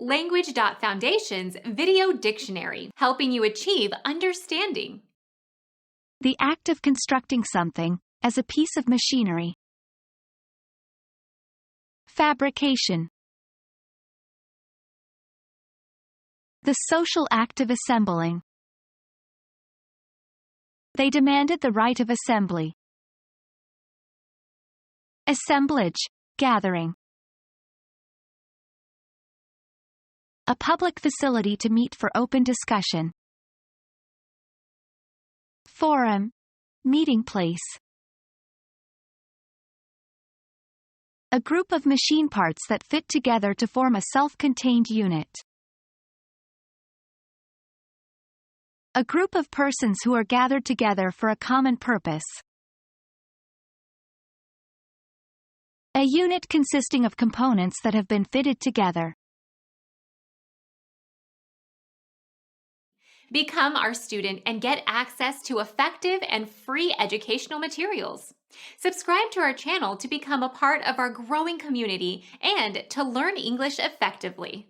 Language.Foundation's Video Dictionary, helping you achieve understanding. The act of constructing something, as a piece of machinery. Fabrication. The social act of assembling. They demanded the right of assembly. Assemblage, gathering. A public facility to meet for open discussion. Forum, meeting place. A group of machine parts that fit together to form a self-contained unit. A group of persons who are gathered together for a common purpose. A unit consisting of components that have been fitted together. Become our student and get access to effective and free educational materials. Subscribe to our channel to become a part of our growing community and to learn English effectively.